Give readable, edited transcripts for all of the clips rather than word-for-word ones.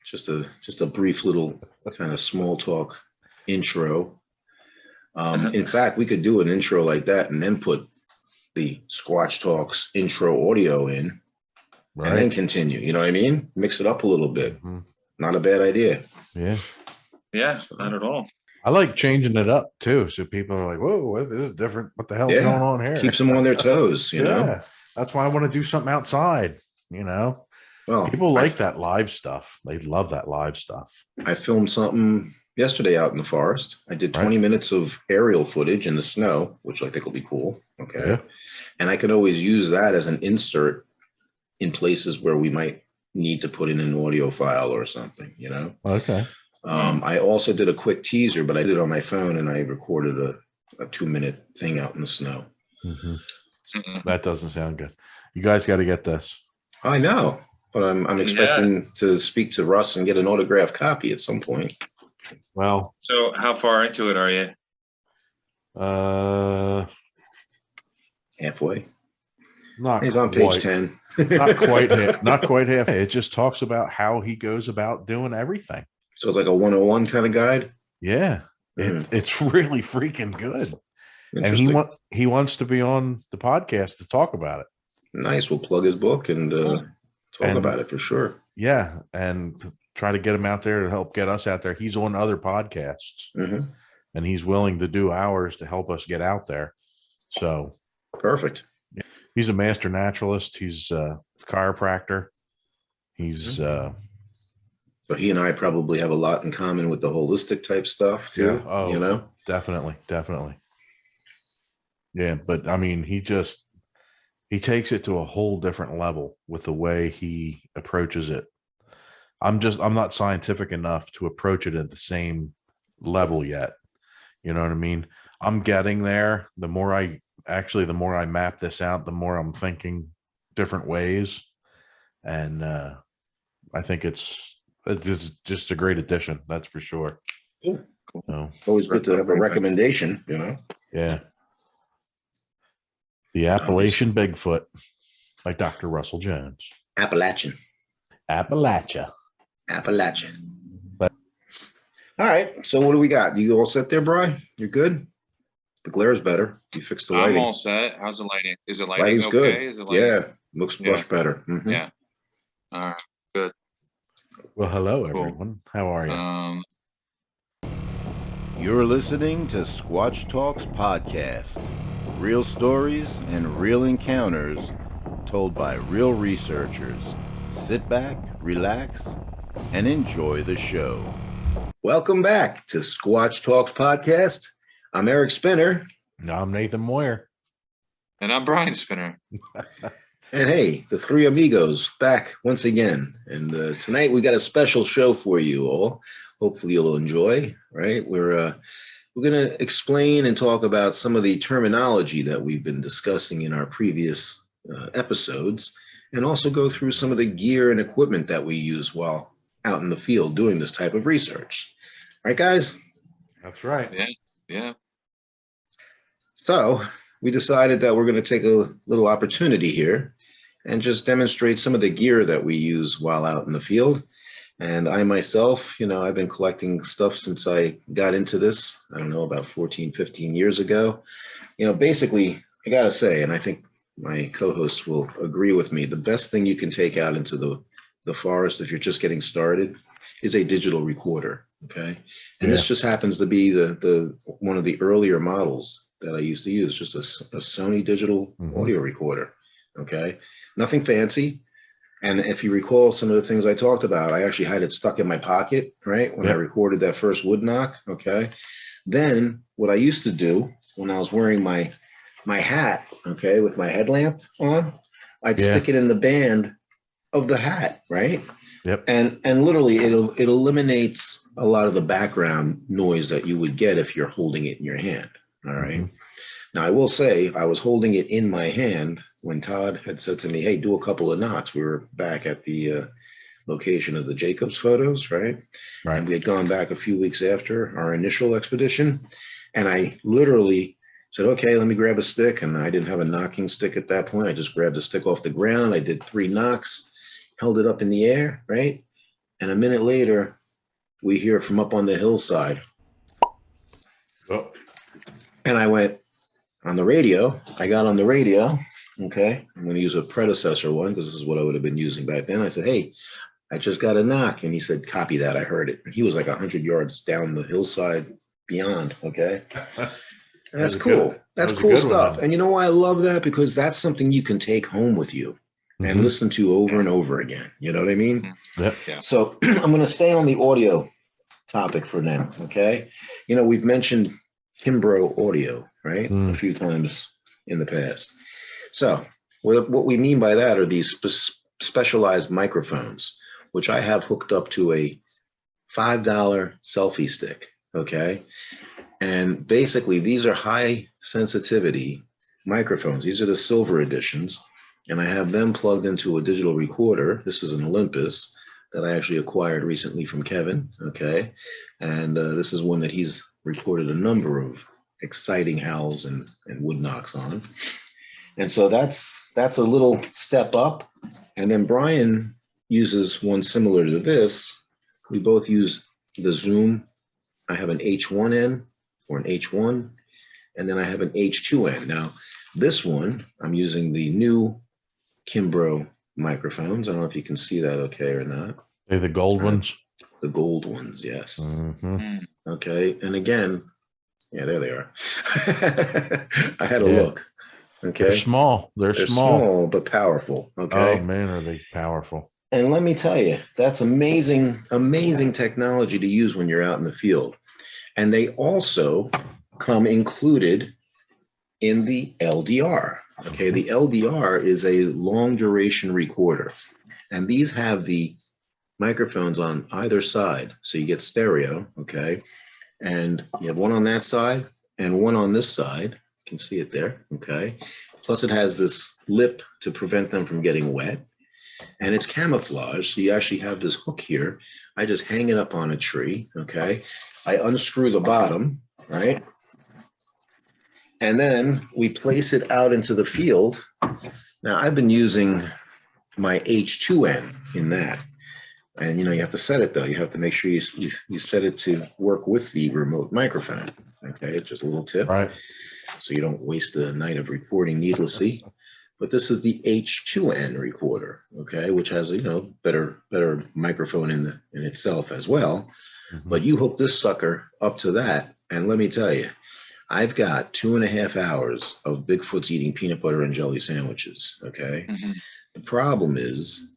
just a brief little kind of small talk intro. In fact, we could do an intro like that and then put the Squatch Talks intro audio in, and then continue. You know what I mean? Mix it up a little bit. Mm-hmm. Not a bad idea. Yeah. Yeah, not at all. I like changing it up too, so people are like, "Whoa, this is different. What the hell's going on here?" Keeps them on their toes. You know, that's why I want to do something outside. You know, people like that live stuff. They love that live stuff. I filmed something yesterday out in the forest. I did 20 minutes of aerial footage in the snow, which I think will be cool. Okay, and I could always use that as an insert in places where we might need to put in an audio file or something. You know. Okay. I also did a quick teaser, but I did it on my phone, and I recorded a 2-minute thing out in the snow. Mm-hmm. That doesn't sound good. You guys got to get this. I know, but I'm expecting to speak to Russ and get an autographed copy at some point. Well, so how far into it are you? Halfway. He's on page 10. Not quite half. It just talks about how he goes about doing everything. So it's like a 101 kind of guide? Yeah. It's really freaking good. And he wants to be on the podcast to talk about it. Nice. We'll plug his book and talk about it for sure. Yeah. And try to get him out there to help get us out there. He's on other podcasts. Mm-hmm. And he's willing to do ours to help us get out there. So perfect. Yeah. He's a master naturalist. He's a chiropractor. He's So he and I probably have a lot in common with the holistic type stuff too. Yeah. Oh, you know, definitely. Yeah, but I mean, he takes it to a whole different level with the way he approaches it. I'm not scientific enough to approach it at the same level yet. You know what I mean? I'm getting there. The more I map this out, the more I'm thinking different ways, and I think it's just a great addition. That's for sure. Cool. So, always good to have a recommendation, you know? Yeah. The Appalachian Bigfoot by Dr. Russell Jones. Appalachia. But, all right. So what do we got? You all set there, Bri? You're good? The glare's better. You fixed the lighting. I'm all set. How's the lighting? Is the lighting Lighting's okay? good. Is it lighting? Yeah. Looks much better. Mm-hmm. Yeah. All right. Good. Well, hello, everyone. How are you? You're listening to Squatch Talks Podcast. Real stories and real encounters told by real researchers. Sit back, relax, and enjoy the show. Welcome back to Squatch Talks Podcast. I'm Eric Spinner. I'm Nathan Moyer. And I'm Brian Spinner. And hey, the three amigos back once again. And tonight we got a special show for you all. Hopefully you'll enjoy, right? We're going to explain and talk about some of the terminology that we've been discussing in our previous episodes, and also go through some of the gear and equipment that we use while out in the field doing this type of research. Right, guys? That's right. Yeah. So we decided that we're going to take a little opportunity here and just demonstrate some of the gear that we use while out in the field. And I myself, I've been collecting stuff since I got into this, I don't know, about 14, 15 years ago. Basically, I got to say, and I think my co-hosts will agree with me, the best thing you can take out into the forest if you're just getting started is a digital recorder, okay? And this just happens to be the one of the earlier models that I used to use, just a Sony digital audio recorder, okay? Nothing fancy. And if you recall some of the things I talked about, I actually had it stuck in my pocket, right? When I recorded that first wood knock, okay? Then what I used to do when I was wearing my hat, okay, with my headlamp on, I'd stick it in the band of the hat, right? Yep. And literally it eliminates a lot of the background noise that you would get if you're holding it in your hand, all right? Now, I will say I was holding it in my hand when Todd had said to me, hey, do a couple of knocks. We were back at the location of the Jacobs photos, right? And we had gone back a few weeks after our initial expedition. And I literally said, okay, let me grab a stick. And I didn't have a knocking stick at that point. I just grabbed a stick off the ground. I did 3 knocks, held it up in the air, right? And a minute later, we hear from up on the hillside. Oh, And I went on the radio. I got on the radio. Okay. I'm going to use a predecessor one because this is what I would have been using back then. I said, hey, I just got a knock. And he said, copy that. I heard it. And he was like 100 yards down the hillside beyond. Okay. And that's cool. That's cool stuff. And you know why I love that? Because that's something you can take home with you and listen to over and over again. You know what I mean? Yep. Yeah. So I'm going to stay on the audio topic for now. Okay. You know, we've mentioned Kimbro audio, right? A few times in the past. So what we mean by that are these specialized microphones, which I have hooked up to a $5 selfie stick. Okay. And basically these are high sensitivity microphones. These are the silver editions. And I have them plugged into a digital recorder. This is an Olympus that I actually acquired recently from Kevin. Okay. And this is one that he's recorded a number of exciting howls and wood knocks on. And so that's a little step up. And then Brian uses one similar to this. We both use the Zoom. I have an H1N or an H1, and then I have an H2N. Now, this one, I'm using the new Kimbro microphones. I don't know if you can see that okay or not. They're the gold ones? The gold ones, yes. Okay, and again, yeah, there they are. I had a look. Okay. They're small. They're small, but powerful. Okay. Oh, man, are they powerful. And let me tell you, that's amazing, amazing technology to use when you're out in the field. And they also come included in the LDR. Okay, the LDR is a long duration recorder. And these have the microphones on either side. So you get stereo, okay? And you have one on that side and one on this side. You can see it there, okay? Plus it has this lip to prevent them from getting wet. And it's camouflage, so you actually have this hook here. I just hang it up on a tree, okay? I unscrew the bottom, right? And then we place it out into the field. Now, I've been using my H2N in that. And, you know, you have to set it, though. You have to make sure you set it to work with the remote microphone, okay? Just a little tip. Right. So you don't waste a night of recording needlessly. But this is the H2N recorder, okay, which has, you know, better microphone in itself as well. But you hook this sucker up to that, and let me tell you, I've got 2.5 hours of Bigfoot's eating peanut butter and jelly sandwiches, okay? The problem is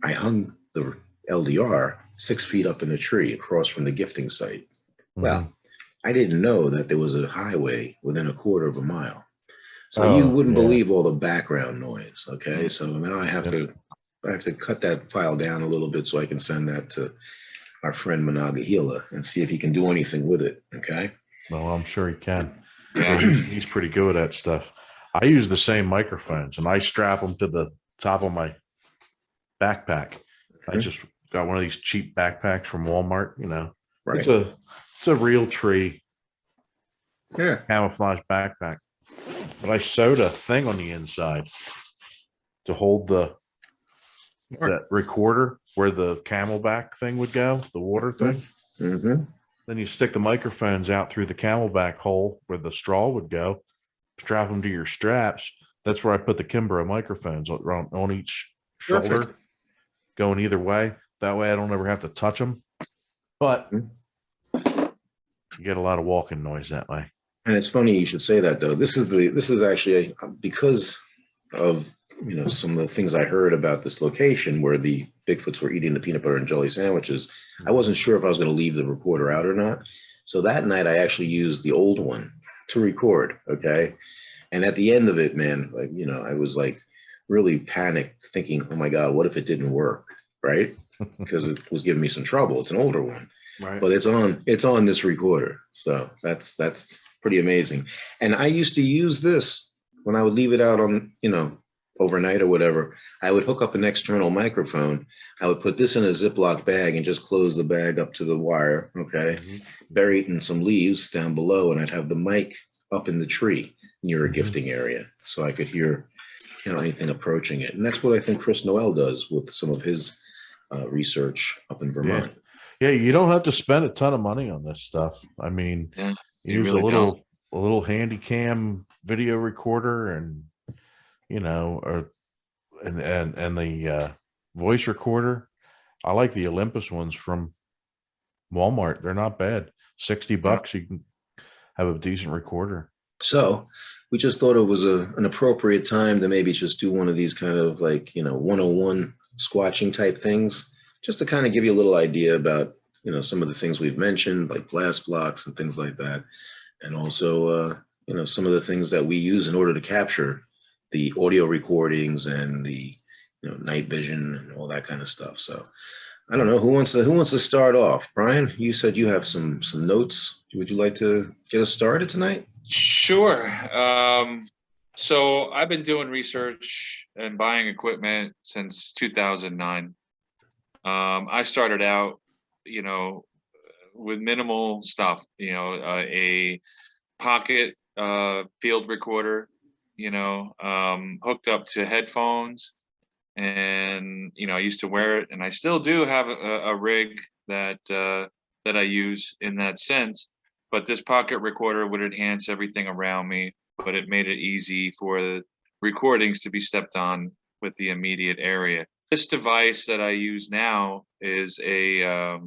I hung the LDR 6 feet up in a tree across from the gifting site. Well, I didn't know that there was a highway within 1/4 mile. So you wouldn't believe all the background noise. Okay. So now I have to cut that file down a little bit so I can send that to our friend Monongahela and see if he can do anything with it. Okay. Well, I'm sure he can. Yeah. He's pretty good at that stuff. I use the same microphones and I strap them to the top of my backpack. I just got one of these cheap backpacks from Walmart, you know. Right. It's a real tree. Yeah. Camouflage backpack. But I sewed a thing on the inside to hold that recorder where the camelback thing would go, the water thing. Then you stick the microphones out through the camelback hole where the straw would go, strap them to your straps. That's where I put the Kimbro microphones on each shoulder, going either way. That way I don't ever have to touch them. But you get a lot of walking noise that way. And it's funny you should say that, though. This is actually because of, you know, some of the things I heard about this location where the Bigfoots were eating the peanut butter and jelly sandwiches. I wasn't sure if I was going to leave the recorder out or not. So that night I actually used the old one to record. Okay. And at the end of it, man, like, you know, I was like really panicked thinking, oh my God, what if it didn't work? Right. Because it was giving me some trouble. It's an older one. Right. But it's on this recorder. So that's pretty amazing. And I used to use this when I would leave it out on, you know, overnight or whatever. I would hook up an external microphone. I would put this in a Ziploc bag and just close the bag up to the wire. Okay. Bury it in some leaves down below. And I'd have the mic up in the tree near a gifting area. So I could hear, you know, anything approaching it. And that's what I think Chris Noel does with some of his research up in Vermont. Yeah, you don't have to spend a ton of money on this stuff. I mean, Yeah, you you use really a little handy cam video recorder, and and the voice recorder. I like the Olympus ones from Walmart. They're not bad. $60, you can have a decent recorder. So we just thought it was an appropriate time to maybe just do one of these kind of like, 101 squatching type things, just to kind of give you a little idea about, some of the things we've mentioned, like blast blocks and things like that. And also, some of the things that we use in order to capture the audio recordings and the, night vision and all that kind of stuff. So I don't know who wants to start off. Brian, you said you have some notes. Would you like to get us started tonight? Sure. So I've been doing research and buying equipment since 2009. I started out, with minimal stuff, a pocket field recorder, hooked up to headphones. And, I used to wear it, and I still do have a rig that I use in that sense. But this pocket recorder would enhance everything around me, but it made it easy for the recordings to be stepped on with the immediate area. This device that I use now is a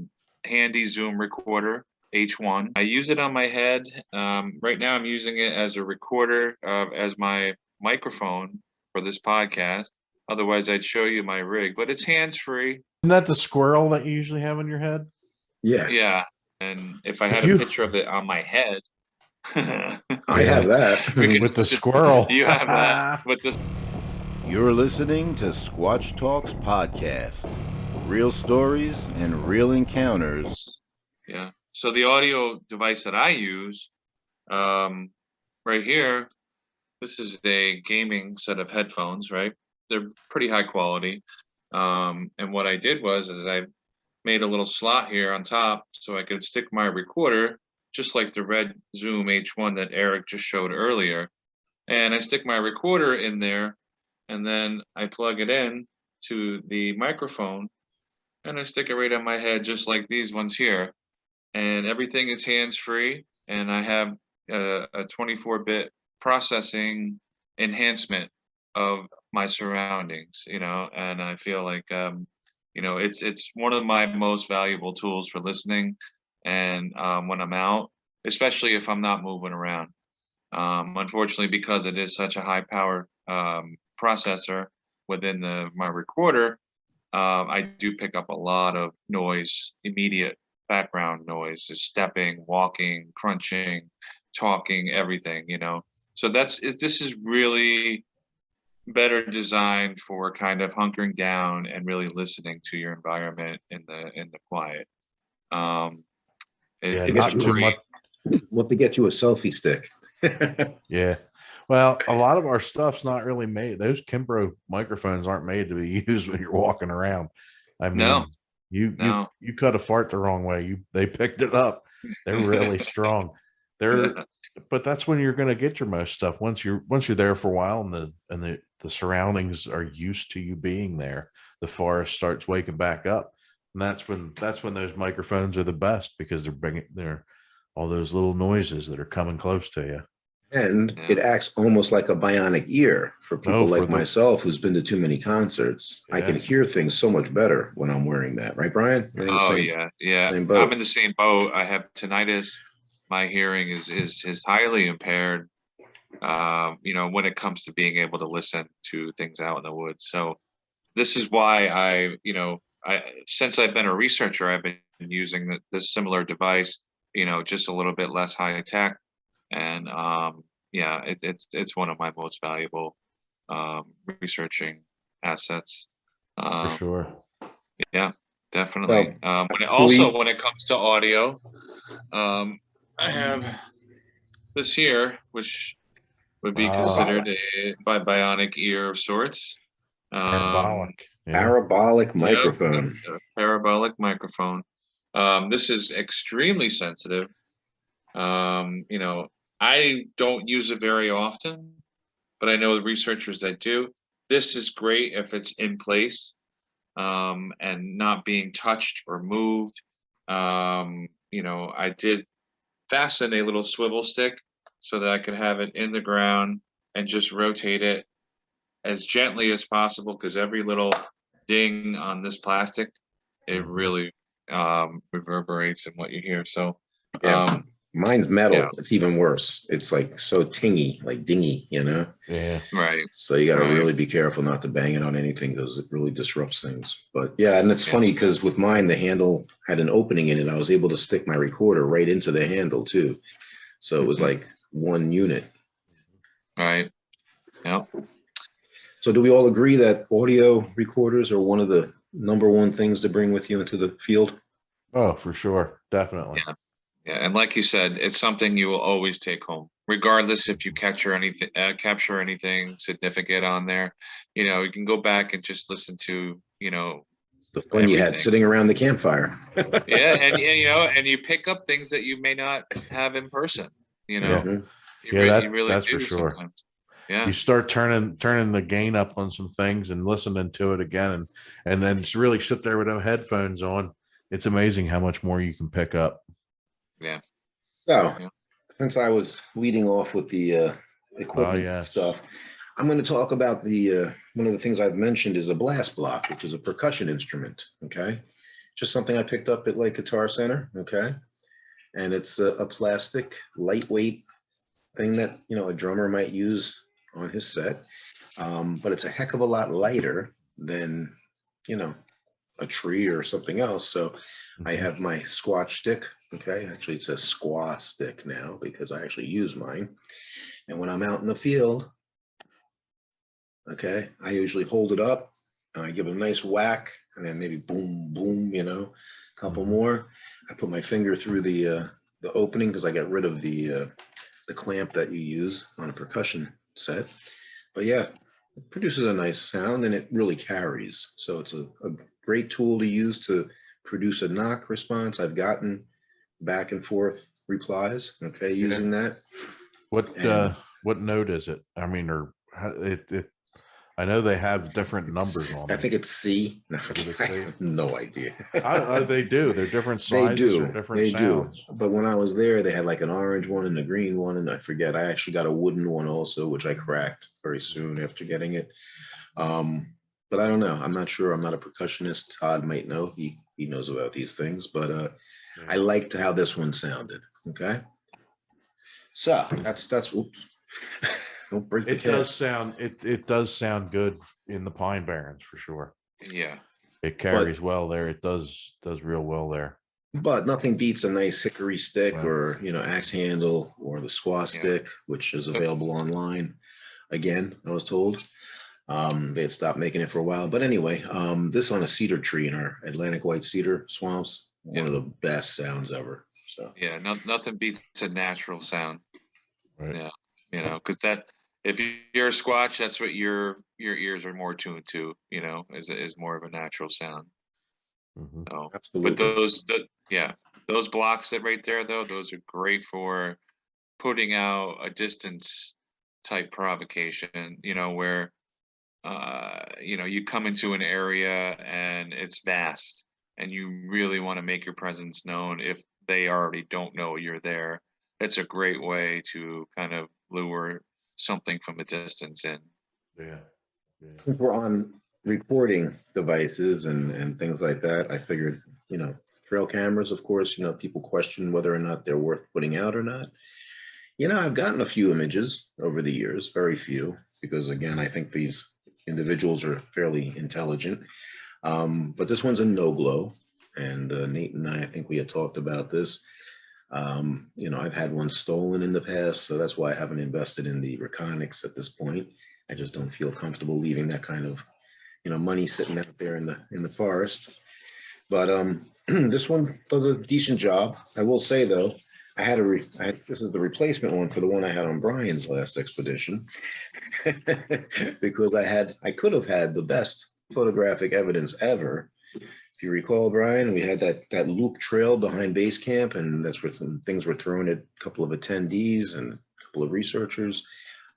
handy Zoom recorder, H1. I use it on my head. Right now I'm using it as a recorder, as my microphone for this podcast. Otherwise, I'd show you my rig, but it's hands-free. Isn't that the squirrel that you usually have on your head? Yeah. Yeah. And if I had a picture of it on my head, I have that. With the squirrel. You have that. With the You're listening to Squatch Talks Podcast. Real stories and real encounters. Yeah. So the audio device that I use, right here, this is a gaming set of headphones, right? They're pretty high quality. And what I did was I made a little slot here on top so I could stick my recorder, just like the red Zoom H1 that Eric just showed earlier. And I stick my recorder in there, and then I plug it in to the microphone, and I stick it right on my head, just like these ones here. And everything is hands-free, and I have a 24-bit processing enhancement of my surroundings, and I feel like, it's one of my most valuable tools for listening. And when I'm out, especially if I'm not moving around, unfortunately, because it is such a high power processor within my recorder, I do pick up a lot of noise, immediate background noise, just stepping, walking, crunching, talking, everything, So this is really better designed for kind of hunkering down and really listening to your environment in the quiet. Not too much. What to get you a selfie stick? Yeah. Well, a lot of our stuff's not really made. Those Kimbrough microphones aren't made to be used when you're walking around. I mean, No. You cut a fart the wrong way. They picked it up. They're really strong. But that's when you're going to get your most stuff. Once you're there for a while, and the surroundings are used to you being there, the forest starts waking back up, and that's when those microphones are the best, because they're all those little noises that are coming close to you. And it acts almost like a bionic ear for people like myself who's been to too many concerts. Yeah. I can hear things so much better when I'm wearing that, right, Brian? Yeah. I'm in the same boat. I have tinnitus. My hearing is highly impaired, when it comes to being able to listen to things out in the woods. So this is why I since I've been a researcher, I've been using this similar device, just a little bit less high tech. And it's one of my most valuable researching assets. For sure. Yeah, definitely. When it comes to audio, I have this here, which would be considered a bionic ear of sorts. Parabolic microphone. A parabolic microphone. This is extremely sensitive. I don't use it very often, but I know the researchers that do. This is great if it's in place. and not being touched or moved. You know, I did fasten a little swivel stick so that I could have it in the ground and just rotate it as gently as possible, because every little ding on this plastic, it really reverberates in what you hear. So Yeah. Mine's metal. yeah. It's even worse. It's like so tingy, like dingy, you know? Yeah. Right. So you got to Right. really be careful not to bang it on anything because it really disrupts things. But yeah, and it's Yeah. funny because with mine, the handle had an opening in it. I was able to stick my recorder right into the handle too. So it was like one unit. Right. Yeah. So do we all agree that audio recorders are one of the #1 things to bring with you into the field? Oh, for sure. Definitely. Yeah. Yeah, and like you said, it's something you will always take home, regardless if you capture anything significant on there. You know, you can go back and just listen to, you know, The fun you had everything. sitting around the campfire. Yeah, and you know, and you pick up things that you may not have in person. You know, Mhm. you really that's do for sure. sometimes. Yeah, You start turning the gain up on some things and listening to it again, and then just really sit there with them headphones on. It's amazing how much more you can pick up. yeah, So, Yeah. since I was leading off with the equipment yes. stuff, I'm going to talk about the one of the things I've mentioned is a blast block, which is a percussion instrument. Okay, just something I picked up at like Guitar Center. Okay, and it's a plastic, lightweight thing that a drummer might use on his set, but it's a heck of a lot lighter than a tree or something else. So I have my Squatch stick. Okay, actually it says Squaw stick now because I actually use mine. And when I'm out in the field, okay, I usually hold it up and I give it a nice whack, and then maybe boom, boom, a couple more. I put my finger through the opening because I got rid of the clamp that you use on a percussion set. But yeah, it produces a nice sound and it really carries. So it's a great tool to use to produce a knock response. I've gotten back and forth replies, okay, using that. What note is it? I mean, or I know they have different numbers on I them. think it's C. No, it I C? have no idea. They do. They're different They sizes do. or different They sounds. do. But when I was there, they had like an orange one and a green one, and I forget. I actually got a wooden one also, which I cracked very soon after getting it. But I don't know. I'm not sure. I'm not a percussionist. Todd might know. He knows about these things. But I liked how this one sounded. Okay. So that's oops. Don't break the It does sound good in the Pine Barrens for sure. yeah. It carries well there. It does real well there. But nothing beats a nice hickory stick Right. or axe handle or the squaw stick, which is available online. Again, I was told they had stopped making it for a while. But anyway, this on a cedar tree in our Atlantic white cedar swamps, one of the best sounds ever. So Yeah, nothing beats a natural sound. Right. Yeah, because if you're a Squatch, that's what your ears are more tuned to. Is more of a natural sound. Mm-hmm. So, absolutely. but those blocks that right there though, those are great for putting out a distance type provocation. Where you come into an area and it's vast, and you really want to make your presence known if they already don't know you're there. It's a great way to kind of lure something from a distance in. Yeah. Since we're on recording devices and things like that, I figured, trail cameras, of course, people question whether or not they're worth putting out or not. I've gotten a few images over the years, very few, because again, I think these individuals are fairly intelligent. But this one's a no glow. And Nate and I think we had talked about this. I've had one stolen in the past, so that's why I haven't invested in the Reconics at this point. I just don't feel comfortable leaving that kind of, money sitting out there in the forest. But this one does a decent job. I will say though, I had this is the replacement one for the one I had on Brian's last expedition, because I could have had the best photographic evidence ever. If you recall, Brian, we had that loop trail behind base camp, and that's where some things were thrown at a couple of attendees and a couple of researchers.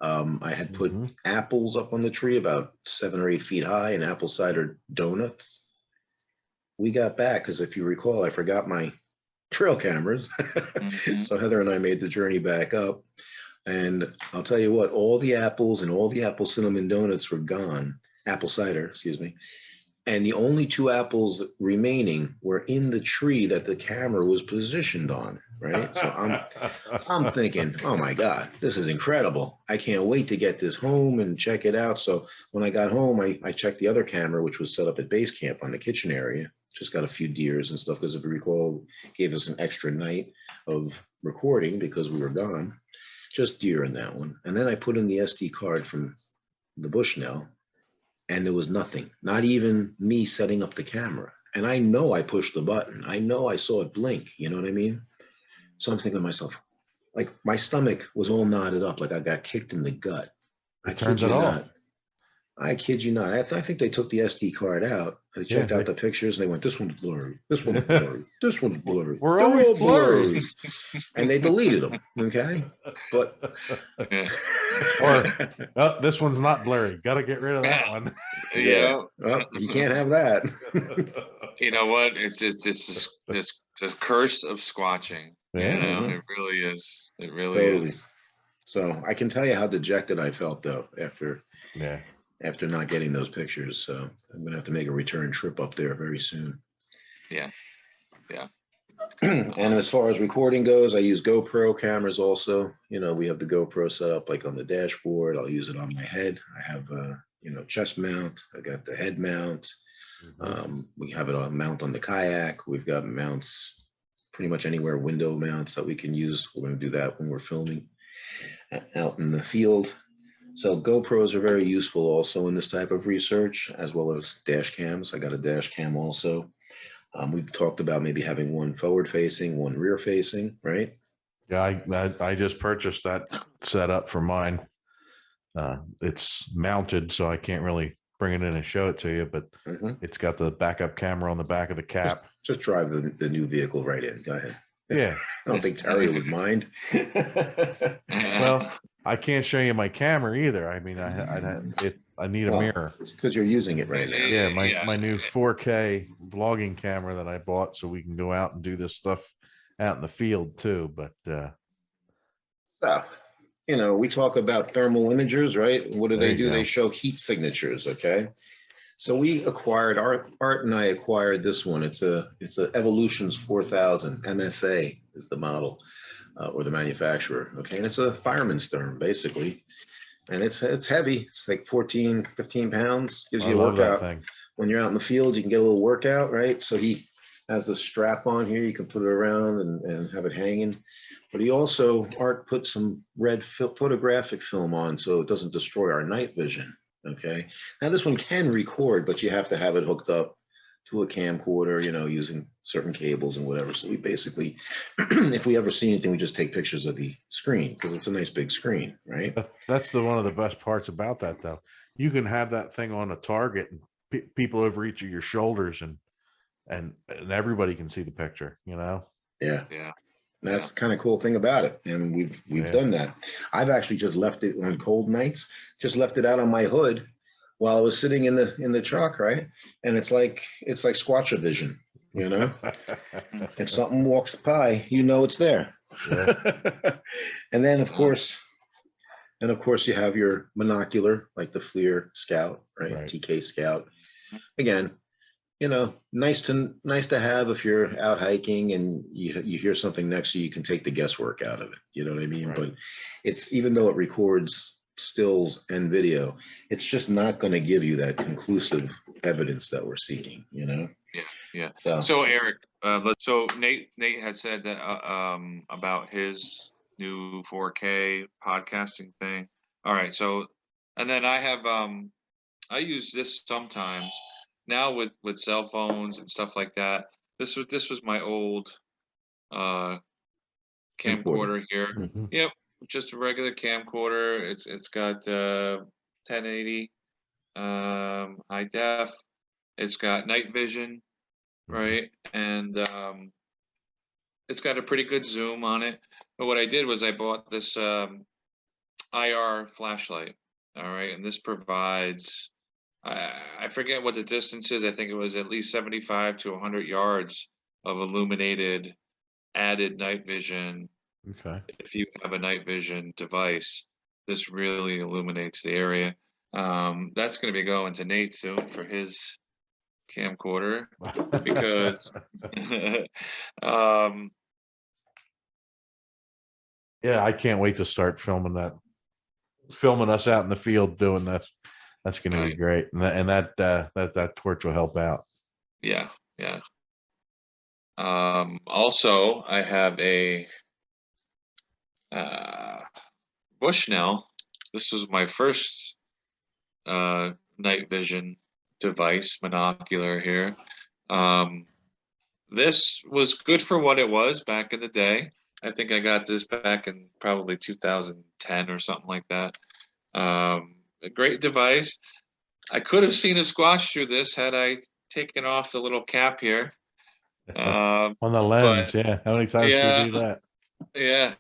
I had put apples up on the tree about 7 or 8 feet high and apple cider donuts we got back, because if you recall, I forgot my trail cameras. Mhm. So Heather and I made the journey back up. And I'll tell you what, all the apples and all the apple cinnamon donuts were gone. Apple cider, excuse me. And the only 2 apples remaining were in the tree that the camera was positioned on, right? So I'm thinking, oh my God, this is incredible. I can't wait to get this home and check it out. So when I got home, I checked the other camera, which was set up at base camp on the kitchen area. Just got a few deers and stuff, because if you recall, gave us an extra night of recording because we were gone. Just deer in that one. And then I put in the SD card from the Bushnell, and there was nothing, not even me setting up the camera. And I know I pushed the button. I know I saw it blink. You know what I mean? So I'm thinking to myself, like my stomach was all knotted up, like I got kicked in the gut. I kid you not. I kid you not. I think they took the SD card out. They checked out the pictures. And they went, this one's blurry. This one's blurry. This one's blurry. We're always blurry. And they deleted them. Okay. But Yeah. Or this one's not blurry. Got to get rid of that one. Yeah. Well, you can't have that. You know what? It's this curse of squatching. Yeah. You know, Mhm. it really is. It really Totally. is. So I can tell you how dejected I felt though Yeah. after not getting those pictures. So I'm gonna have to make a return trip up there very soon. Yeah. Yeah. And as far as recording goes, I use GoPro cameras also. You know, we have the GoPro set up like on the dashboard. I'll use it on my head. I have chest mount. I got the head mount. We have it on mount on the kayak. We've got mounts pretty much anywhere, window mounts that we can use. We're going to do that when we're filming out in the field. So GoPros are very useful also in this type of research, as well as dash cams. I got a dash cam also. We've talked about maybe having one forward facing, one rear facing, right? Yeah, I just purchased that setup for mine. It's mounted, so I can't really bring it in and show it to you, but it's got the backup camera on the back of the cap. Just drive the new vehicle right in. Go ahead. Yeah. I don't think Terry would mind. Well, I can't show you my camera either. I mean, I need a mirror. It's because you're using it right now. Yeah, my new 4K vlogging camera that I bought so we can go out and do this stuff out in the field too. But So, we talk about thermal imagers, right? What do There they you do? go. They show heat signatures, okay? So we acquired, Art and I acquired this one. It's a Evolutions 4000 MSA is the model or the manufacturer, okay? And it's a fireman's therm basically. And it's heavy. It's like 14, 15 pounds. Gives you a love that workout. thing. When you're out in the field, you can get a little workout, right? So he has the strap on here. You can put it around and have it hanging. But he also, Art put some red photographic film on so it doesn't destroy our night vision, okay? Now this one can record, but you have to have it hooked up to a camcorder, using certain cables and whatever. So we basically, if we ever see anything, we just take pictures of the screen because it's a nice big screen, right? That's one of the best parts about that, though. You can have that thing on a target and people over each of your shoulders, and everybody can see the picture. Yeah. Yeah. That's the kind of cool thing about it. And we've done that. I've actually just left it on cold nights, just left it out on my hood while I was sitting in the truck, right? And it's like Squatcha vision, If something walks by, it's there. Yeah. And then of course you have your monocular, like the FLIR Scout, right? TK Scout. Again, nice to have if you're out hiking and you hear something next to you, you can take the guesswork out of it. You know what I mean? Right. But it's, even though it records stills and video, it's just not going to give you that conclusive evidence that we're seeking, Yeah. So Eric, so Nate had said that about his new 4K podcasting thing. All right. So, and then I have I use this sometimes now with cell phones and stuff like that. This was my old camcorder here. Mhm. Yep, just a regular camcorder. It's got 1080 high def. It's got night vision, right? And it's got a pretty good zoom on it. But what I did was I bought this IR flashlight. All right, and this provides I forget what the distance is. I think it was at least 75 to 100 yards of illuminated added night vision. Okay. If you have a night vision device, this really illuminates the area. That's going to be going to Nate soon for his camcorder because Yeah, I can't wait to start filming us out in the field doing this. That's going to be great, and that torch will help out. Yeah. Also, I have a Bushnell. This was my first night vision device, monocular here. This was good for what it was back in the day. I think I got this back in probably 2010 or something like that. A great device. I could have seen a squash through this had I taken off the little cap here. On the lens, yeah. How many times do you do that? Yeah.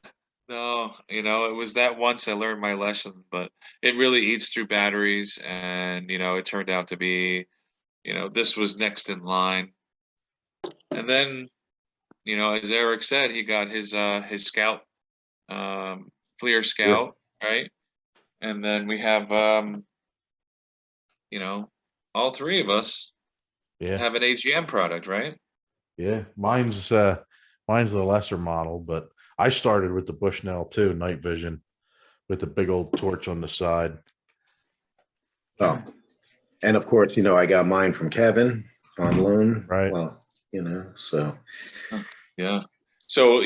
No, it was that once I learned my lesson, but it really eats through batteries, and it turned out to be, this was next in line. And then, as Eric said, he got his Scout, FLIR Scout, right? And then we have, all three of us have an AGM product, right? Yeah, mine's the lesser model, but I started with the Bushnell too, night vision, with the big old torch on the side. Oh, and of course, I got mine from Kevin on loan. Right. Well, so. Yeah. So,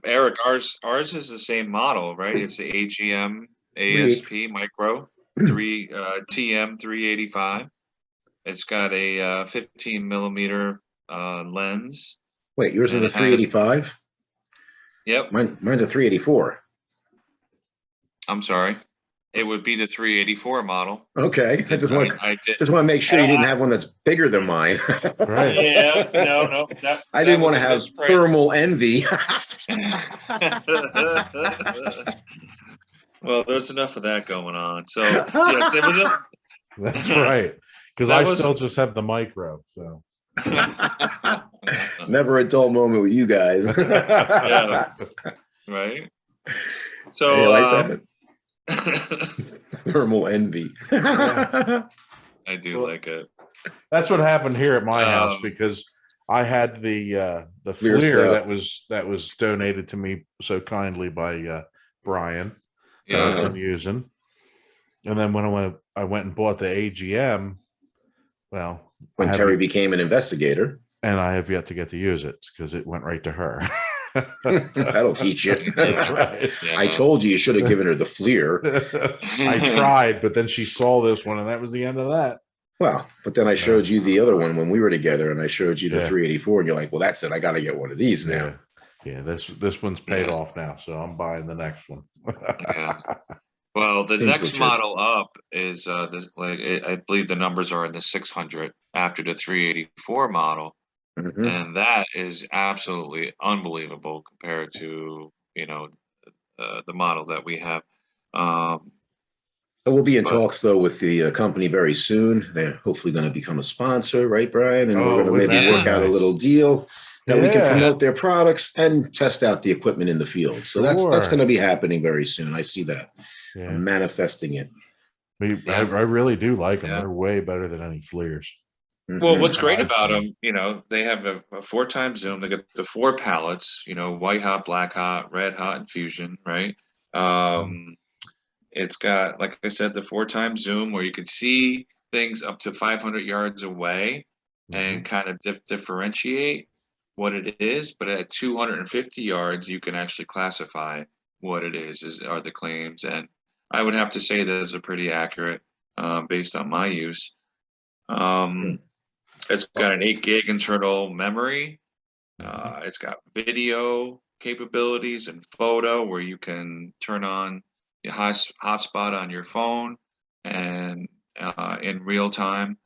Eric, ours is the same model, right? It's the AGM ASP Micro 3 TM 385. It's got a 15 millimeter lens. Wait, yours is a 385? Yep. Mine's a 384. I'm sorry. It would be the 384 model. Okay. I just want to make sure you didn't have one that's bigger than mine. Right. Yeah. No. I didn't want to have thermal envy. Well, there's enough of that going on. So, yes, it was a. That's right. Because I still just have the micro. So. Never a dull moment with you guys. Yeah. Right. So, hey, I like that. Thermal envy. I do like it. That's what happened here at my house, because I had the FLIR that was donated to me so kindly by Brian that I've been using, and then when I went and bought the AGM, well, when Terry became an investigator, and I have yet to get to use it because it went right to her. That'll teach you. That's right. Yeah. I told you should have given her the FLIR. I tried, but then she saw this one, and that was the end of that. Well, but then I showed you the other one when we were together, and I showed you the 384, and you're like, well, that's it. I got to get one of these now. Yeah, this one's paid off now, so I'm buying the next one. Yeah. Well, the next model up is this. I believe the numbers are in the 600 after the 384 model, and that is absolutely unbelievable compared to the model that we have. So we'll be in talks though with the company very soon. They're hopefully going to become a sponsor, right, Brian? And we're going to maybe work out a little deal that we can promote their products and test out the equipment in the field. So that's going to be happening very soon. I see that. I'm manifesting it. I really do like them. They're way better than any FLIRs. Well, what's great about them, they have a 4x zoom. They got the 4 palettes, white hot, black hot, red hot, and fusion, right? It's got, like I said, the 4x zoom where you can see things up to 500 yards away and kind of differentiate what it is. But at 250 yards, you can actually classify what it are the claims. And I would have to say those are pretty accurate based on my use. It's got an 8 gig internal memory. It's got video capabilities and photo where you can turn on your hotspot on your phone and in real time,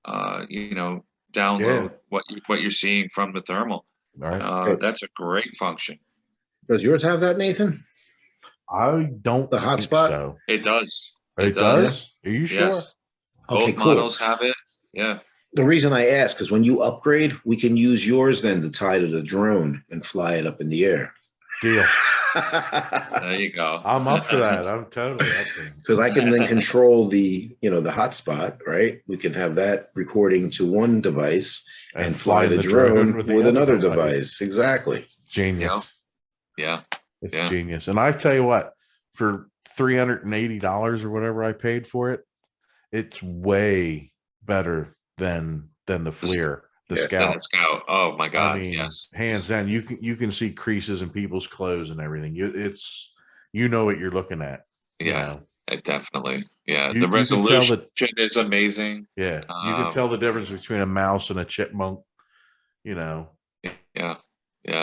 download what you're seeing from the thermal. That's a great function. Does yours have that, Nathan? I don't. The hotspot? So. It does. It does? Are you sure? Yes. Okay, Both cool. models have it. Yeah. The reason I ask is when you upgrade, we can use yours then to tie to the drone and fly it up in the air. Deal. There you go. I'm up for that. I'm totally up for it. Because I can then control the hotspot, right? We can have that recording to one device and fly the drone with the another other device. Exactly. Genius. Yeah. It's genius. And I tell you what, for $380 or whatever I paid for it, it's way better than the FLIR, the Scout. The Scout. Oh my God. I mean, yes. hands down, you can see creases in people's clothes and everything. You know what you're looking at. Yeah, definitely. Yeah, You the can tell resolution is amazing. Yeah, you can tell the difference between a mouse and a chipmunk. Yeah.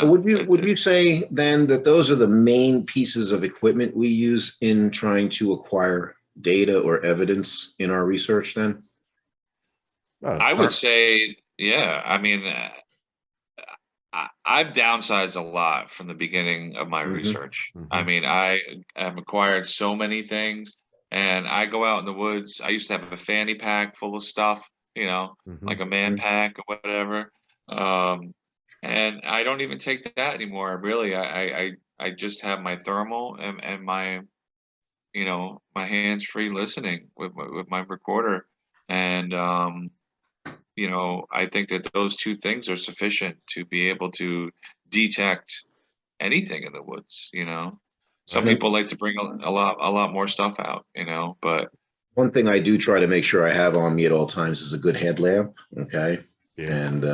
Would you say then that those are the main pieces of equipment we use in trying to acquire data or evidence in our research then? I would say, yeah. I mean, I've downsized a lot from the beginning of my research. I mean, I have acquired so many things, and I go out in the woods. I used to have a fanny pack full of stuff, like a man pack or whatever. And I don't even take that anymore. Really, I just have my thermal and my, my hands-free listening with my recorder. And, I think that those two things are sufficient to be able to detect anything in the woods. Some people like to bring a lot more stuff out, but one thing I do try to make sure I have on me at all times is a good headlamp. Okay. Yeah. And,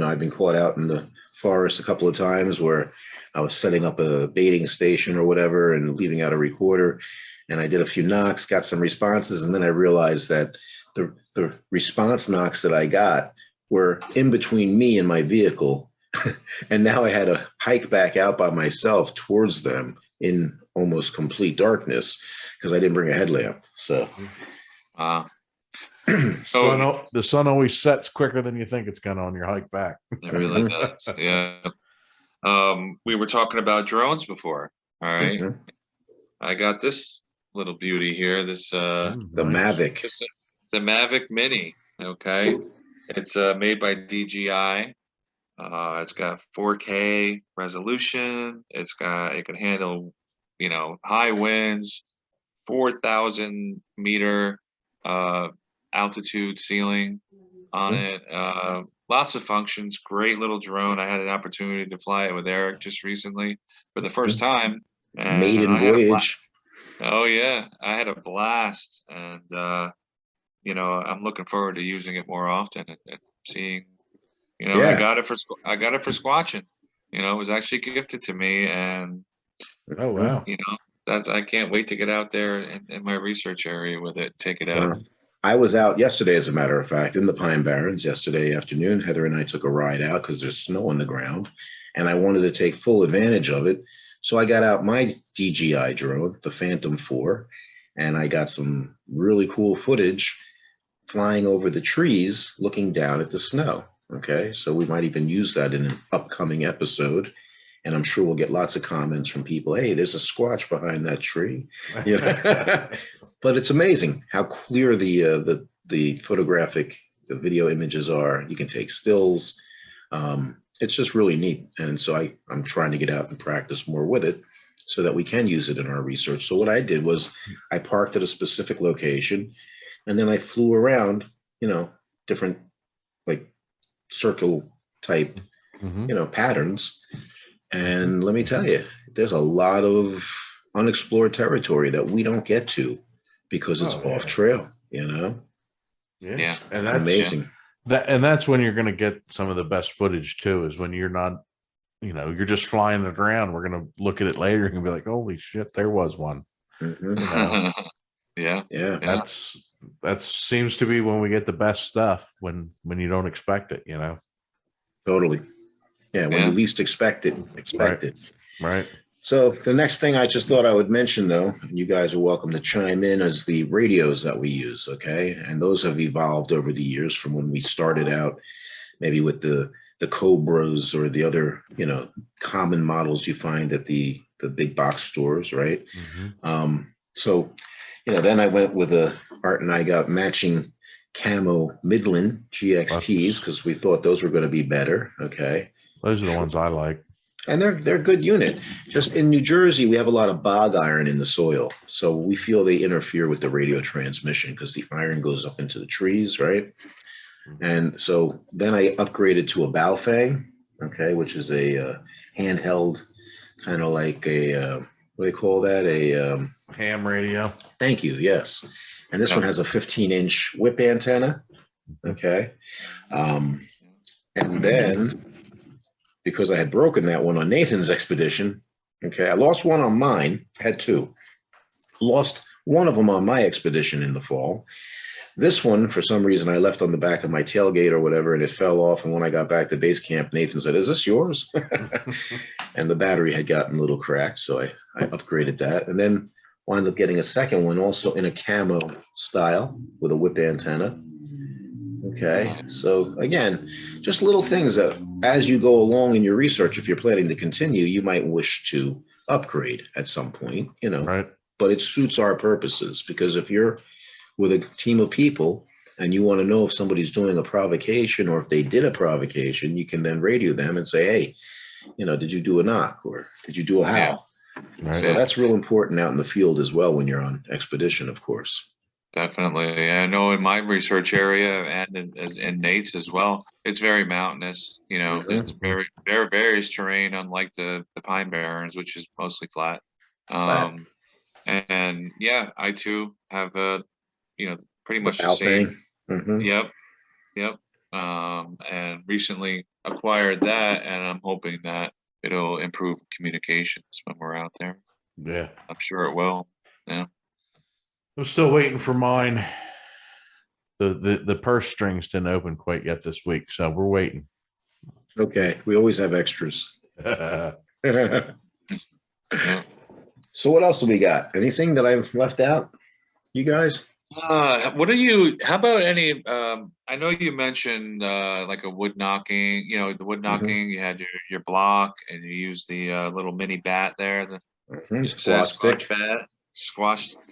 I've been caught out in the forest a couple of times where I was setting up a baiting station or whatever and leaving out a recorder. And I did a few knocks, got some responses. And then I realized that the response knocks that I got were in between me and my vehicle. And now I had to hike back out by myself towards them in almost complete darkness because I didn't bring a headlamp. So, the sun always sets quicker than you think it's gonna on your hike back. It really does. Yeah. We were talking about drones before. All right. I got this little beauty here. This the Mavic. The Mavic Mini. Okay. It's made by DJI. It's got 4K resolution. It can handle, high winds, 4,000 meter altitude ceiling on it. Lots of functions. Great little drone. I had an opportunity to fly it with Eric just recently for the first time. Maiden voyage. Oh yeah, I had a blast, and I'm looking forward to using it more often and seeing. I got it for Squatchin. It was actually gifted to me, and oh wow, I can't wait to get out there in my research area with it. Take it out. I was out yesterday, as a matter of fact, in the Pine Barrens yesterday afternoon. Heather and I took a ride out because there's snow on the ground, and I wanted to take full advantage of it. So I got out my DJI drone, the Phantom 4, and I got some really cool footage flying over the trees, looking down at the snow. Okay, so we might even use that in an upcoming episode, and I'm sure we'll get lots of comments from people. Hey, there's a Squatch behind that tree. But it's amazing how clear the photographic, the video images are. You can take stills. It's just really neat, and so I'm trying to get out and practice more with it so that we can use it in our research. So what I did was I parked at a specific location, and then I flew around, different like circle type, patterns. And let me tell you, there's a lot of unexplored territory that we don't get to because it's off trail, Yeah. And that's amazing. And that's when you're going to get some of the best footage too, is when you're not, you're just flying it around. We're going to look at it later and be like, holy shit, there was one. Yeah. That seems to be when we get the best stuff, when you don't expect it, Totally. Yeah, when you least expect it. Right. So the next thing I just thought I would mention, though, and you guys are welcome to chime in, is the radios that we use, okay? And those have evolved over the years from when we started out, maybe with the Cobras or the other, common models you find at the big box stores, right? So, then I went with Art and I got matching camo Midland GXTs because we thought those were going to be better. Okay. Those are the ones I like. And they're a good unit. Just in New Jersey, we have a lot of bog iron in the soil. So we feel they interfere with the radio transmission because the iron goes up into the trees, right? And so then I upgraded to a Baofeng, okay, which is a handheld, kind of like a, what do they call that? A ham radio. Thank you, yes. And this one has a 15-inch whip antenna, okay? And then, because I had broken that one on Nathan's expedition, okay, I lost one on mine, had two. Lost one of them on my expedition in the fall. This one, for some reason, I left on the back of my tailgate or whatever, and it fell off. And when I got back to base camp, Nathan said, "Is this yours?" And the battery had gotten a little cracked, so I upgraded that. And then wound up getting a second one, also in a camo style with a whip antenna. Okay, so again, just little things that as you go along in your research, if you're planning to continue, you might wish to upgrade at some point, you know, Right. but it suits our purposes because if you're with a team of people and you want to know if somebody's doing a provocation or if they did a provocation, you can then radio them and say, "Hey, you know, did you do a knock or did you do a howl?" Right. So that's real important out in the field as well when you're on expedition, of course. Definitely. I know in my research area and in Nate's as well, it's very mountainous. You know, it's very various terrain, unlike the Pine Barrens, which is mostly flat. And yeah, I too have pretty much the same. Yep. And recently acquired that, and I'm hoping that it'll improve communications when we're out there. Yeah. I'm sure it will. Yeah. I'm still waiting for mine. The purse strings didn't open quite yet this week, so we're waiting. Okay, we always have extras. Yeah. So what else do we got? Anything that I've left out, you guys? How about any, I know you mentioned like a wood knocking, the wood knocking, you had your block and you used the little mini bat there, the Squash stick. bat,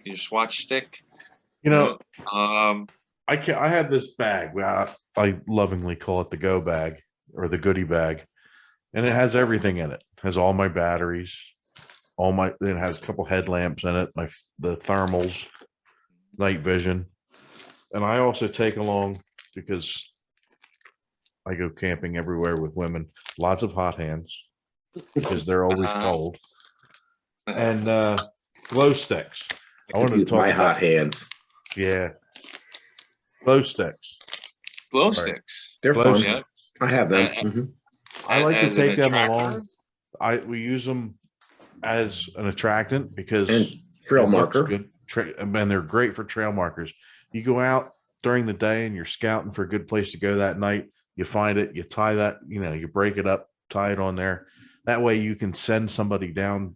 your Squatch stick. I had this bag. I lovingly call it the go bag or the goodie bag, and it has everything in it. It has all my batteries, it has a couple headlamps in it, the thermals, night vision, and I also take along, because I go camping everywhere with women, lots of hot hands because they're always cold, and glow sticks. I wanted to talk my about hot hands. Yeah, glow sticks. Glow Right. sticks. They're Glow fun. sticks. I have them. I like to As an take them attractor? along. We use them as an attractant because And trail it looks marker. good. And they're great for trail markers. You go out during the day and you're scouting for a good place to go that night. You find it, you tie that, you break it up, tie it on there. That way you can send somebody down,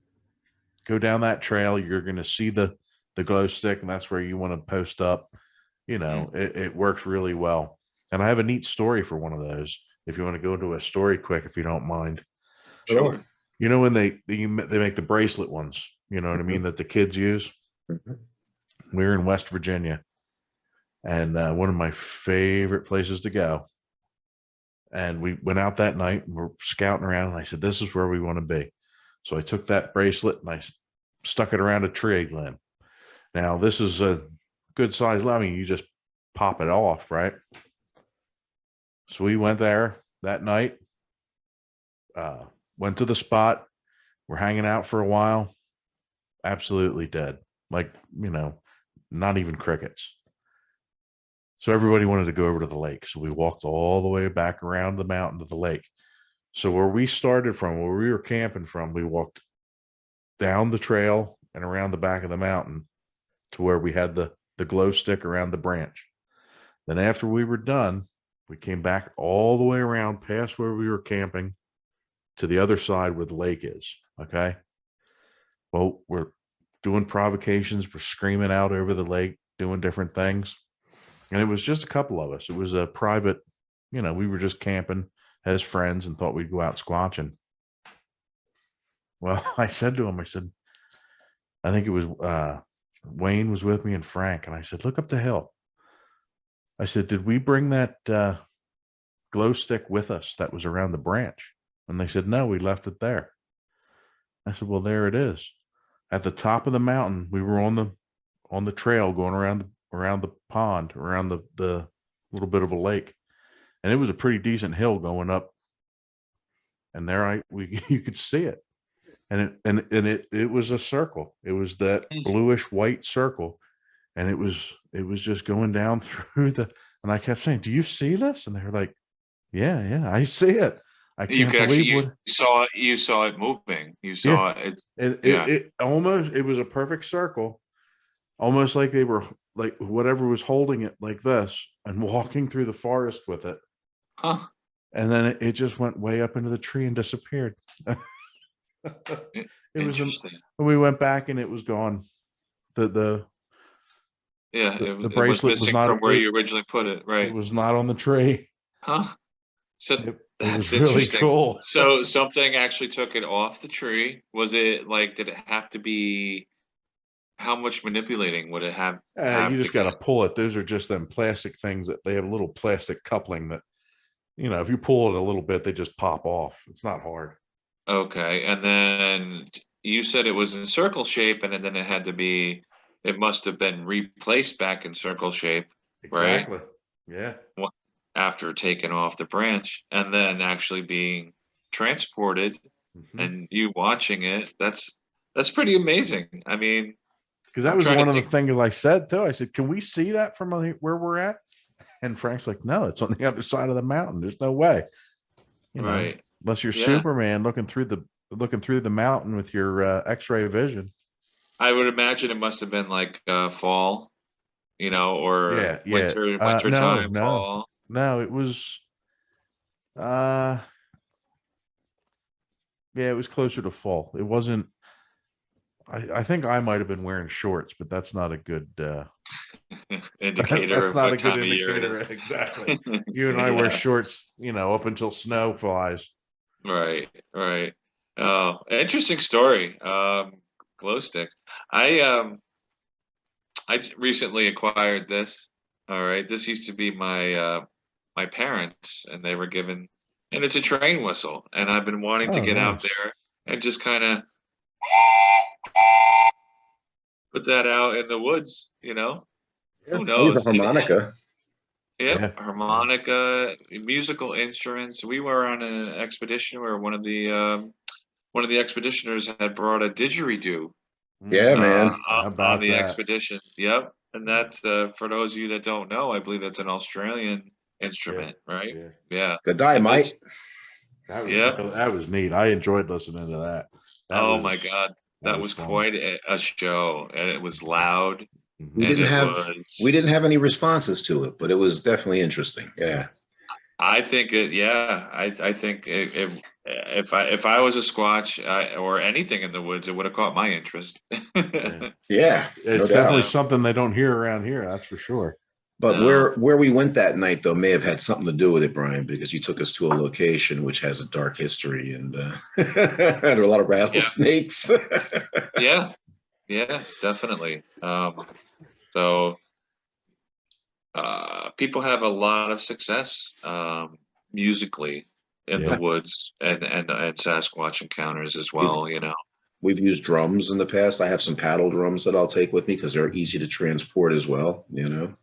go down that trail. You're going to see the glow stick, and that's where you want to post up. It works really well. And I have a neat story for one of those. If you want to go into a story quick, if you don't mind. Sure. When they make the bracelet ones, you know what I mean, that the kids use. We're in West Virginia, and one of my favorite places to go. And we went out that night and we're scouting around, and I said, "This is where we want to be." So I took that bracelet and I stuck it around a tree limb. Now this is a good size limb. I mean, you just pop it off, right? So we went there that night, went to the spot. We're hanging out for a while. Absolutely dead. Like, not even crickets. So everybody wanted to go over to the lake. So we walked all the way back around the mountain to the lake. So where we started from, where we were camping from, we walked down the trail and around the back of the mountain to where we had the glow stick around the branch. Then after we were done, we came back all the way around past where we were camping to the other side where the lake is. Okay. Well, we're doing provocations. We're screaming out over the lake, doing different things. And it was just a couple of us. It was a private, we were just camping as friends and thought we'd go out squatching. Well, I said to him, I think it was Wayne was with me and Frank. And I said, "Look up the hill." I said, did we bring that glow stick with us that was around the branch? And they said, no, we left it there. I said, well, there it is. At the top of the mountain, we were on the trail going around the pond, around the little bit of a lake. And it was a pretty decent hill going up. And there you could see it. And it was a circle. It was that bluish white circle. And it was just going down through and I kept saying, do you see this? And they were like, yeah, I see it. I can't believe you saw it moving. You saw it. It almost, it was a perfect circle, almost like they were like whatever was holding it like this and walking through the forest with it. Huh. And then it just went way up into the tree and disappeared. It was, we went back and it was gone. The bracelet was missing from where you originally put it. Right. It was not on the tree. Huh. So that's really interesting. Cool. So something actually took it off the tree. Was it like, did it have to be, how much manipulating would it have? You just got to pull it. Those are just them plastic things that they have a little plastic coupling that, if you pull it a little bit, they just pop off. It's not hard. Okay. And then you said it was in circle shape, and then it must have been replaced back in circle shape. Exactly. Right? Yeah. After taking off the branch and then actually being transported and you watching it, that's pretty amazing. I mean, because that was one of the things I said too. I said, can we see that from where we're at? And Frank's like, no, it's on the other side of the mountain. There's no way. Right. Unless you're Superman looking through the mountain with your X-ray vision. I would imagine it must have been like fall, or winter time, fall. No, it was it was closer to fall. It wasn't. I think I might have been wearing shorts, but that's not a good indicator. That's not a good indicator. Exactly. You and I wear shorts, up until snow flies. Right. Oh, interesting story. Glow sticks. I recently acquired this. All right. This used to be my parents, and they were given, and it's a train whistle, and I've been wanting to get out there and just kind of put that out in the woods, Who knows? A harmonica. Harmonica, musical instruments. We were on an expedition where one of the expeditioners had brought a didgeridoo. Yeah, man. On the expedition. Yep. And that's for those of you that don't know, I believe that's an Australian instrument, right? Yeah. Good day, mate. That was neat. I enjoyed listening to that. My God. That was quite a show, and it was loud. We didn't have any responses to it, but it was definitely interesting. Yeah. I think I think if I was a Squatch or anything in the woods, it would have caught my interest. Yeah, it's definitely something they don't hear around here. That's for sure. But where we went that night, though, may have had something to do with it, Brian, because you took us to a location which has a dark history, and there are a lot of rattlesnakes. Yeah, definitely. So people have a lot of success musically in the woods and Sasquatch encounters as well. We've used drums in the past. I have some paddle drums that I'll take with me because they're easy to transport as well, and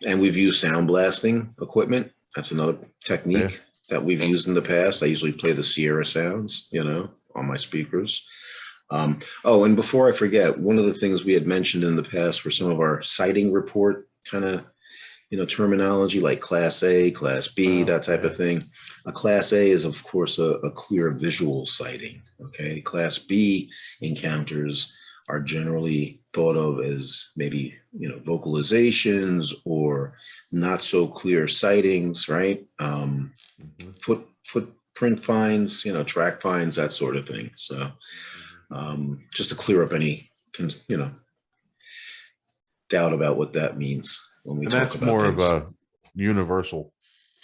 we've used sound blasting equipment. That's another technique that we've used in the past. I usually play the Sierra sounds, on my speakers. And before I forget, one of the things we had mentioned in the past were some of our sighting report kind of, terminology like Class A, Class B, that type of thing. A Class A is, of course, a clear visual sighting. Okay, Class B encounters are generally thought of as maybe, vocalizations or not so clear sightings, right? Footprint finds, track finds, that sort of thing. So just to clear up any, doubt about what that means. And that's more of a universal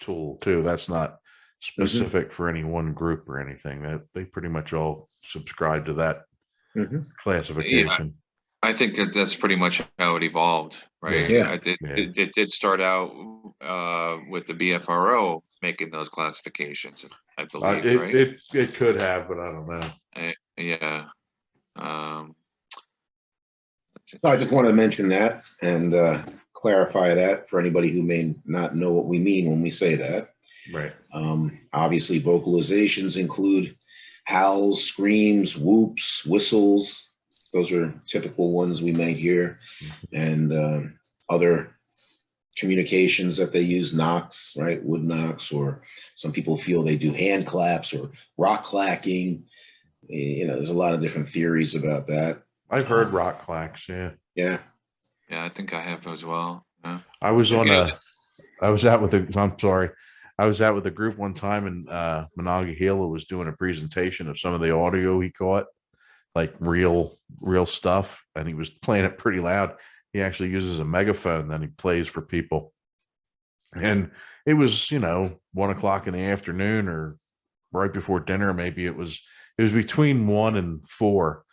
tool too. That's not specific for any one group or anything. That they pretty much all subscribe to that classification. I think that's pretty much how it evolved, right? Yeah. It did start out with the BFRO making those classifications, I believe, right? It could have, but I don't know. Yeah. Um, So I just want to mention that and clarify that for anybody who may not know what we mean when we say that. Right. Obviously, vocalizations include howls, screams, whoops, whistles. Those are typical ones we may hear. And other communications that they use, knocks, right? Wood knocks, or some people feel they do hand claps or rock clacking. You know, there's a lot of different theories about that. I've heard rock clacks. Yeah. Yeah. Yeah, I think I have as well. Yeah. I was You know, I was out with I was out with a group one time, and Monongahela was doing a presentation of some of the audio he caught, like real stuff, and he was playing it pretty loud. He actually uses a megaphone that he plays for people. And it was, 1 o'clock in the afternoon or right before dinner. Maybe it was between 1 and 4.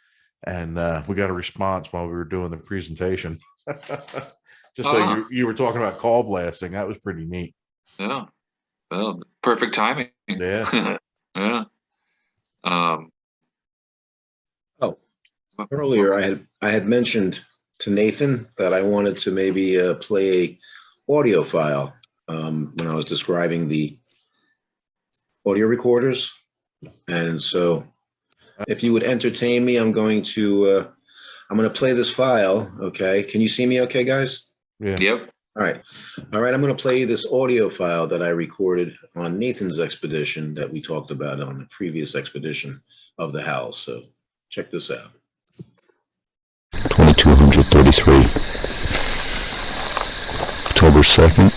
And we got a response while we were doing the presentation. Just so you were talking about call blasting. That was pretty neat. Yeah. Well, perfect timing. Yeah. Yeah. Earlier, I had mentioned to Nathan that I wanted to maybe play a audio file when I was describing the audio recorders. And so if you would entertain me, I'm going to play this file. Okay. Can you see me okay, guys? Yeah. Yep. All right. I'm going to play this audio file that I recorded on Nathan's expedition that we talked about on the previous expedition of the house. So check this out. 2233, October 2nd,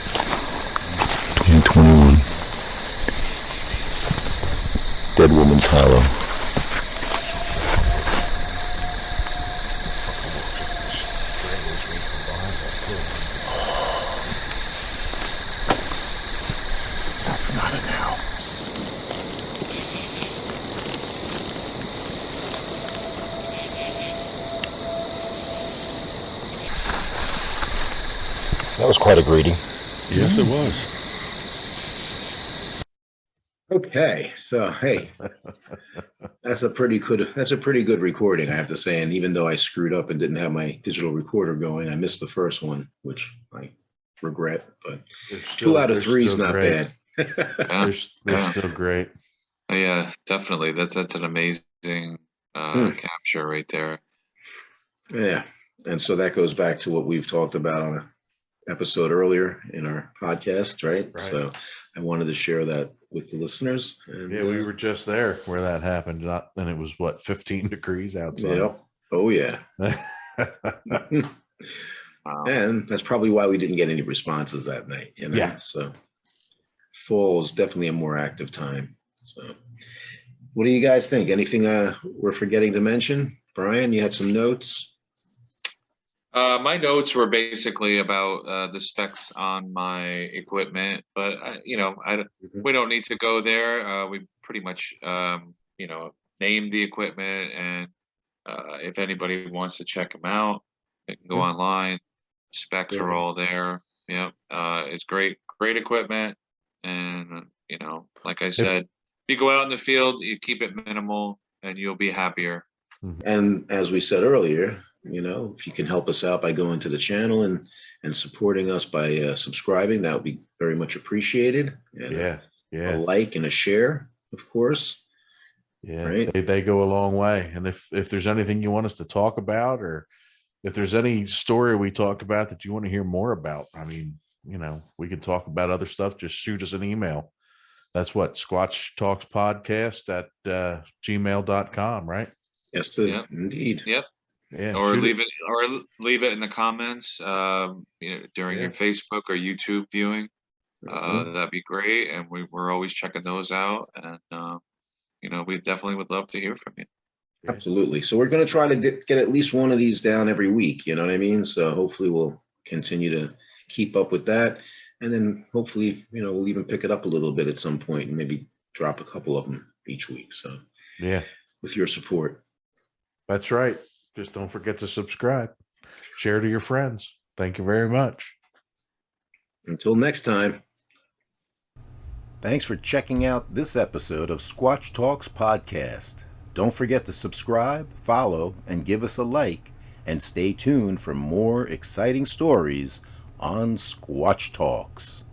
2021. Dead Woman's Hollow. That's not an owl. That was quite a greeting. Yes, it was. Okay, so hey, that's a pretty good recording, I have to say. And even though I screwed up and didn't have my digital recorder going, I missed the first one, which I regret. But 2 out of 3 is not bad. They're still great. Yeah, definitely. That's an amazing capture right there. Yeah, and so that goes back to what we've talked about on an episode earlier in our podcast, right? So I wanted to share that with the listeners. And, yeah, we were just there where that happened, and it was 15 degrees outside. Yeah. Oh yeah. Wow. And that's probably why we didn't get any responses that night. Yeah. So fall is definitely a more active time. So what do you guys think? Anything we're forgetting to mention? Brian, you had some notes? My notes were basically about the specs on my equipment, but we don't need to go there. We pretty much named the equipment, and if anybody wants to check them out, they can go online. Specs are all there. Yep. It's great equipment, and like I said, you go out in the field, you keep it minimal, and you'll be happier. And as we said earlier, if you can help us out by going to the channel and supporting us by subscribing, that would be very much appreciated. And a like and a share, of course. Yeah, right? they go a long way. And if there's anything you want us to talk about, or if there's any story we talked about that you want to hear more about, I mean, we can talk about other stuff. Just shoot us an email. That's what Squatch Talks Podcast at gmail.com, right? Yes, indeed. Yep. Yeah. Or leave it in the comments during your Facebook or YouTube viewing. That'd be great. And we're always checking those out. And we definitely would love to hear from you. Absolutely. So we're going to try to get at least one of these down every week. You know what I mean? So hopefully we'll continue to keep up with that. And then hopefully, we'll even pick it up a little bit at some point and maybe drop a couple of them each week. So yeah, with your support. That's right. Just don't forget to subscribe. Share to your friends. Thank you very much. Until next time. Thanks for checking out this episode of Squatch Talks Podcast. Don't forget to subscribe, follow, and give us a like, and stay tuned for more exciting stories on Squatch Talks.